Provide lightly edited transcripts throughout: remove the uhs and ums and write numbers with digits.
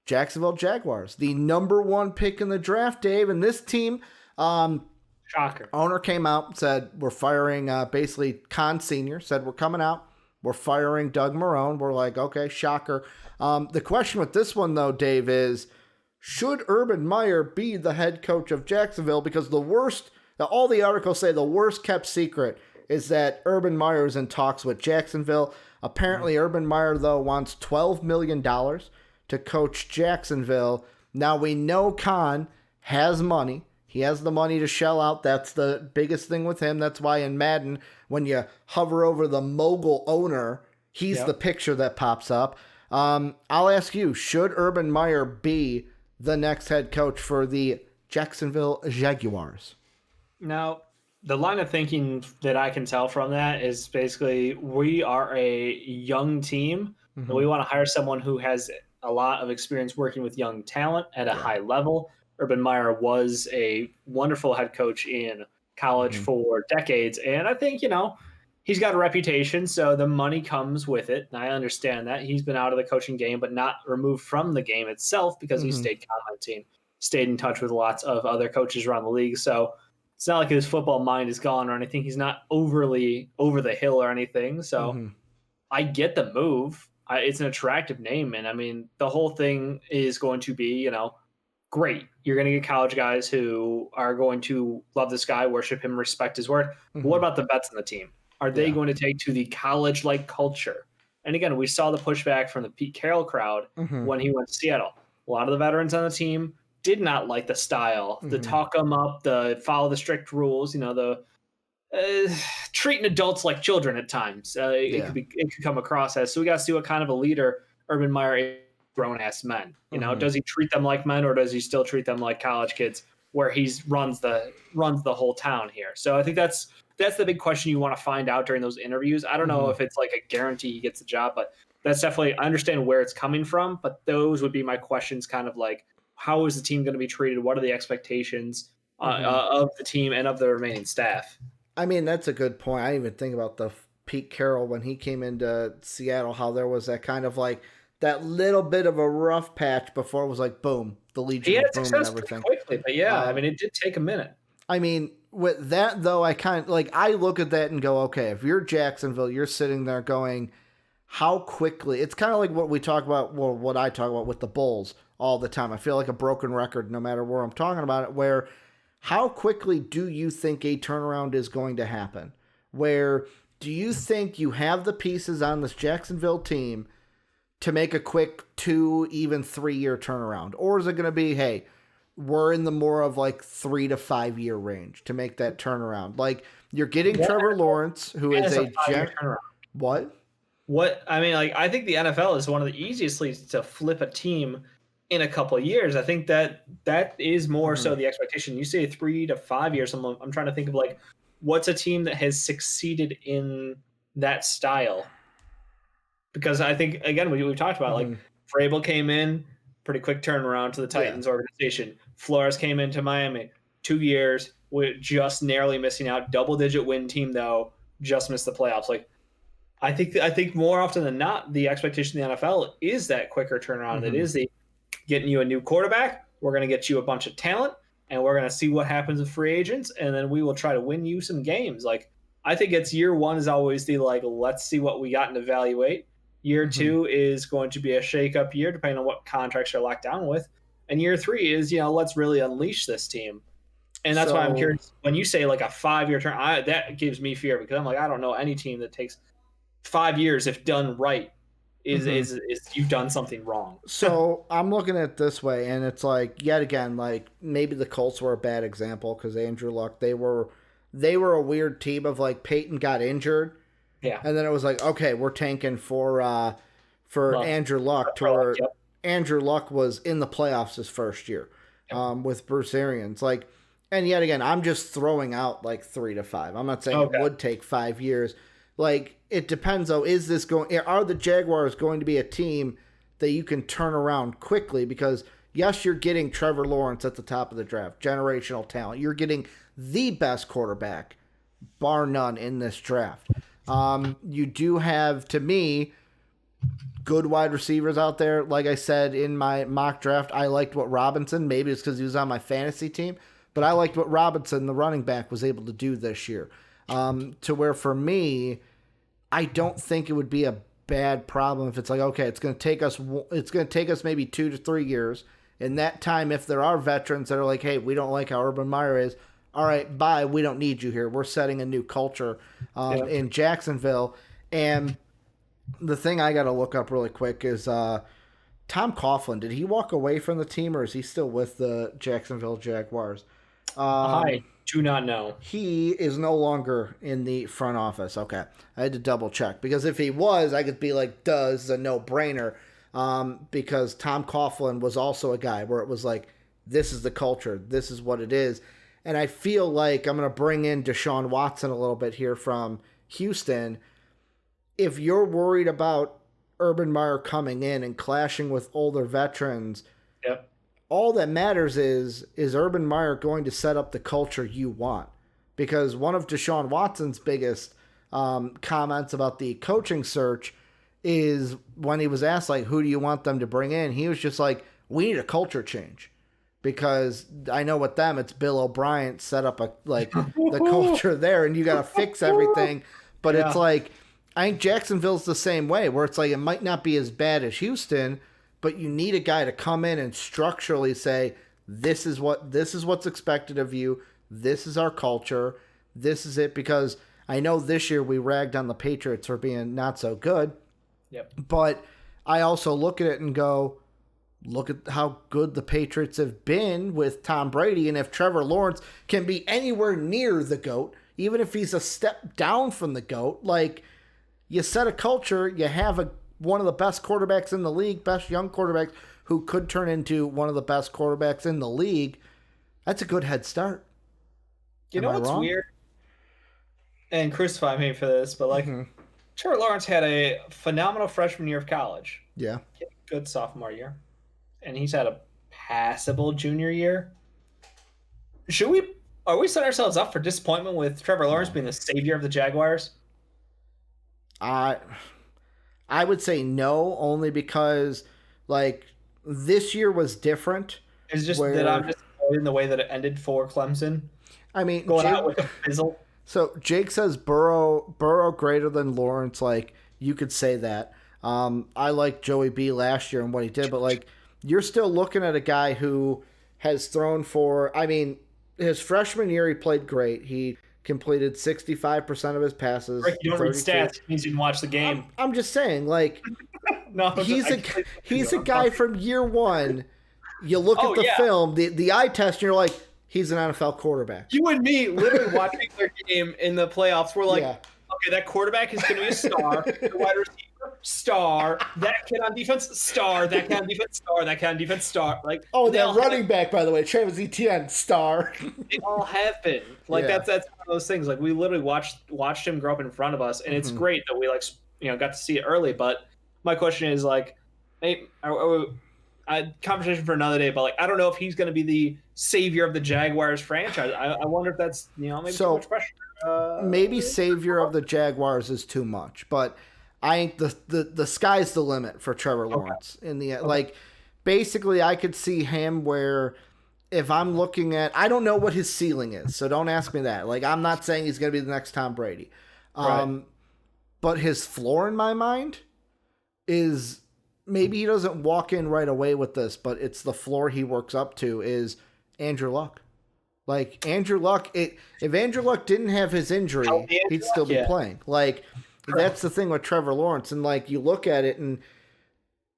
Jacksonville Jaguars, the number 1 pick in the draft, Dave. And this team, shocker. Owner came out and said, we're firing, basically Khan Sr. said, we're coming out. We're firing Doug Marrone. We're like, okay, shocker. The question with this one, though, Dave, is should Urban Meyer be the head coach of Jacksonville? Because all the articles say the worst kept secret is that Urban Meyer is in talks with Jacksonville. Apparently, Urban Meyer, though, wants $12 million to coach Jacksonville. Now, we know Khan has money. He has the money to shell out. That's the biggest thing with him. That's why in Madden, when you hover over the mogul owner, he's the picture that pops up. I'll ask you, should Urban Meyer be the next head coach for the Jacksonville Jaguars? Now, the line of thinking that I can tell from that is basically we are a young team, and we want to hire someone who has a lot of experience working with young talent at a high level. Urban Meyer was a wonderful head coach in college for decades, and I think, he's got a reputation, so the money comes with it, and I understand that. He's been out of the coaching game, but not removed from the game itself because he stayed commenting, stayed in touch with lots of other coaches around the league, so it's not like his football mind is gone or anything. He's not overly over the hill or anything. So I get the move. It's an attractive name. And I mean, the whole thing is going to be, great. You're going to get college guys who are going to love this guy, worship him, respect his word. But what about the vets on the team? Are they going to take to the college-like culture? And again, we saw the pushback from the Pete Carroll crowd when he went to Seattle. A lot of the veterans on the team did not like the style, the talk them up, the follow the strict rules, the treating adults like children at times. It could come across as. So we got to see what kind of a leader Urban Meyer is, grown-ass men. Does he treat them like men, or does he still treat them like college kids where he runs the whole town here? So I think that's the big question you want to find out during those interviews. I don't know if it's like a guarantee he gets the job, but that's definitely, I understand where it's coming from, but those would be my questions, kind of like, how is the team going to be treated? What are the expectations of the team and of the remaining staff? I mean, that's a good point. I didn't even think about the Pete Carroll when he came into Seattle, how there was that kind of like that little bit of a rough patch before it was like, boom, the Legion of Boom and everything. Quickly, but I mean, it did take a minute. I mean, with that, though, I kind of like, I look at that and go, okay, if you're Jacksonville, you're sitting there going, how quickly, it's kind of like what we talk about, well, what I talk about with the Bulls all the time. I feel like a broken record no matter where I'm talking about it, where how quickly do you think a turnaround is going to happen? Where do you think you have the pieces on this Jacksonville team to make a quick 2, even 3 year turnaround? Or is it going to be, hey, we're in the more of like 3 to 5 year range to make that turnaround? Like, you're getting Trevor Lawrence, who is a what? What I mean, like, I think the NFL is one of the easiest leagues to flip a team in a couple of years. I think that is more so the expectation. You say 3 to 5 years. I'm trying to think of like, what's a team that has succeeded in that style? Because I think, again, we've talked about like Vrabel came in, pretty quick turnaround to the Titans organization. Flores came into Miami, 2 years, with just narrowly missing out. Double-digit win team though, just missed the playoffs. Like, I think more often than not, the expectation in the NFL is that quicker turnaround. It is the getting you a new quarterback. We're going to get you a bunch of talent, and we're going to see what happens with free agents, and then we will try to win you some games. Like, I think it's year one is always the like, let's see what we got and evaluate. Year two is going to be a shake-up year, depending on what contracts you're locked down with. And year three is, let's really unleash this team. And that's why I'm curious. When you say like a 5 year turn, that gives me fear, because I'm like, I don't know any team that takes 5 years, if done right, is you've done something wrong. So I'm looking at it this way, and it's like, yet again, like maybe the Colts were a bad example because Andrew Luck, they were a weird team of like Peyton got injured. Yeah. And then it was like, okay, we're tanking for Andrew Luck. Andrew Luck was in the playoffs his first year with Bruce Arians. Like, and yet again, I'm just throwing out like 3 to 5. I'm not saying it would take 5 years. Like, it depends though. Are the Jaguars going to be a team that you can turn around quickly? Because yes, you're getting Trevor Lawrence at the top of the draft, generational talent. You're getting the best quarterback, bar none, in this draft. You do have, to me, good wide receivers out there. Like I said in my mock draft, I liked what Robinson, maybe it's because he was on my fantasy team, but I liked what Robinson, the running back, was able to do this year. To where for me, I don't think it would be a bad problem if it's like, okay, it's going to take us maybe 2 to 3 years. In that time, if there are veterans that are like, hey, we don't like how Urban Meyer is, all right, bye, we don't need you here. We're setting a new culture in Jacksonville. And the thing I got to look up really quick is Tom Coughlin. Did he walk away from the team, or is he still with the Jacksonville Jaguars? I do not know. He is no longer in the front office. Okay. I had to double check, because if he was, I could be like, duh, this is a no-brainer. Because Tom Coughlin was also a guy where it was like, this is the culture. This is what it is. And I feel like I'm going to bring in Deshaun Watson a little bit here from Houston. If you're worried about Urban Meyer coming in and clashing with older veterans, yep, all that matters is Urban Meyer going to set up the culture you want? Because one of Deshaun Watson's biggest comments about the coaching search is when he was asked, like, who do you want them to bring in? He was just like, we need a culture change. Because I know with them, it's Bill O'Brien set up the culture there, and you got to fix everything. But It's like, I think Jacksonville's the same way, where it's like, it might not be as bad as Houston, but you need a guy to come in and structurally say, this is what's expected of you. This is our culture. This is it. Because I know this year we ragged on the Patriots for being not so good. Yep. But I also look at it and go, look at how good the Patriots have been with Tom Brady. And if Trevor Lawrence can be anywhere near the GOAT, even if he's a step down from the GOAT, like, you set a culture, you have one of the best quarterbacks in the league, best young quarterbacks who could turn into one of the best quarterbacks in the league. That's a good head start. You know what's weird? And crucify me for this, but Trevor Lawrence had a phenomenal freshman year of college. Yeah. Good sophomore year. And he's had a passable junior year. Are we setting ourselves up for disappointment with Trevor Lawrence being the savior of the Jaguars? I would say no, only because, like, this year was different. It's just that I'm disappointed in the way that it ended for Clemson. I mean, going out with a fizzle. So Jake says Burrow greater than Lawrence. Like, you could say that. I like Joey B last year and what he did, but, like, you're still looking at a guy who has thrown for, I mean, his freshman year he played great. He completed 65% of his passes. Rick, you don't read stats. It means you didn't watch the game. I'm just saying, like, no, he's a guy from year one. You look at the film, the eye test, and you're like, he's an NFL quarterback. You and me literally watching their game in the playoffs. We're like, okay, that quarterback is going to be a star. The wide receiver, star. That kid on defense, star. That kid on defense, star. That kid on defense, star. Like, that running back, by the way, Travis Etienne, star. They all have been. Like, that's one of those things. Like, we literally watched him grow up in front of us, and it's great that we, like, got to see it early. But my question is, like, hey, conversation for another day, but, like, I don't know if he's going to be the savior of the Jaguars franchise. I wonder if that's, maybe too much pressure. Maybe savior of the Jaguars is too much, but I think the sky's the limit for Trevor Lawrence in the end. Like, basically, I could see him where if I'm looking at, I don't know what his ceiling is, so don't ask me that. Like, I'm not saying he's going to be the next Tom Brady, but his floor in my mind is, maybe he doesn't walk in right away with this, but it's the floor he works up to, is Andrew Luck. Like, Andrew Luck, if Andrew Luck didn't have his injury, he'd still be playing. Like, that's the thing with Trevor Lawrence. And, like, you look at it, and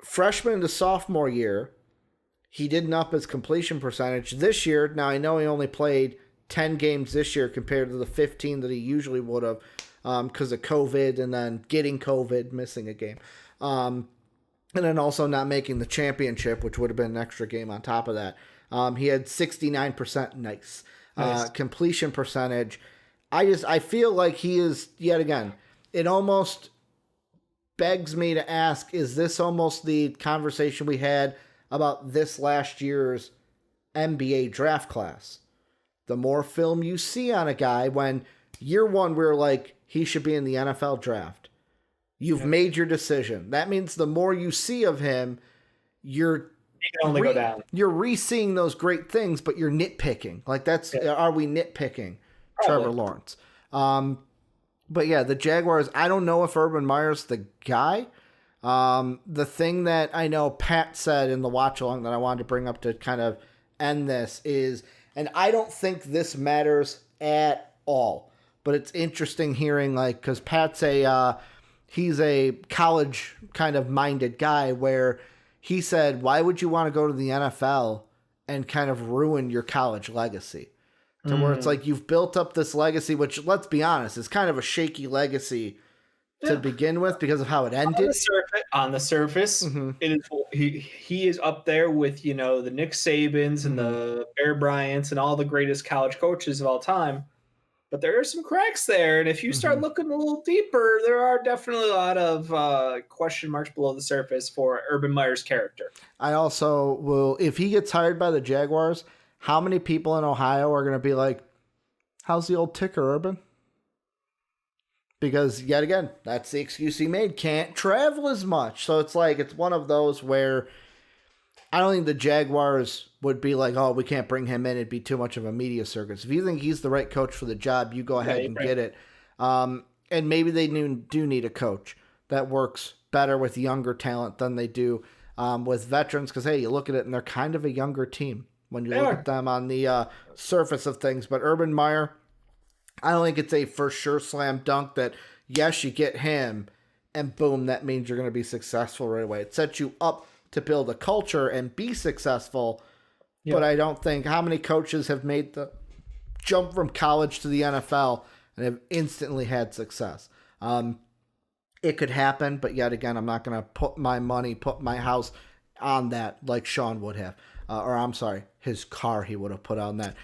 freshman to sophomore year, he didn't up his completion percentage. This year, now I know he only played 10 games this year compared to the 15 that he usually would have because of COVID and then getting COVID, missing a game. And then also not making the championship, which would have been an extra game on top of that. He had 69% nice completion percentage. I feel like he is, yet again, it almost begs me to ask, is this almost the conversation we had about this last year's NBA draft class? The more film you see on a guy, when year one we were like, he should be in the NFL draft. You've made your decision. That means the more you see of him, you're He can only go down. You're re-seeing those great things, but you're nitpicking. Like are we nitpicking Probably. Trevor Lawrence? But yeah, the Jaguars, I don't know if Urban Meyer's the guy. The thing that I know Pat said in the watch along that I wanted to bring up to kind of end this is, and I don't think this matters at all, but it's interesting hearing, like, because Pat's he's a college kind of minded guy where he said, why would you want to go to the NFL and kind of ruin your college legacy? To where it's like you've built up this legacy, which, let's be honest, is kind of a shaky legacy to begin with because of how it ended. On the surface, it is he is up there with, the Nick Sabans and the Bear Bryants and all the greatest college coaches of all time. But there are some cracks there, and if you start looking a little deeper, there are definitely a lot of question marks below the surface for Urban Meyer's character. I also will, if he gets hired by the Jaguars, how many people in Ohio are going to be like, how's the old ticker, Urban? Because, yet again, that's the excuse he made. Can't travel as much. So it's like, it's one of those where I don't think the Jaguars would be like, oh, we can't bring him in. It'd be too much of a media circus. If you think he's the right coach for the job, you go ahead and get it. And maybe they do need a coach that works better with younger talent than they do with veterans. Because, hey, you look at it, and they're kind of a younger team when you look at them on the surface of things. But Urban Meyer, I don't think it's a for sure slam dunk that, yes, you get him, and boom, that means you're going to be successful right away. It sets you up to build a culture and be successful. But I don't think, how many coaches have made the jump from college to the NFL and have instantly had success? It could happen, but yet again, I'm not going to put my house on that like Sean would have. Or I'm sorry, his car he would have put on that.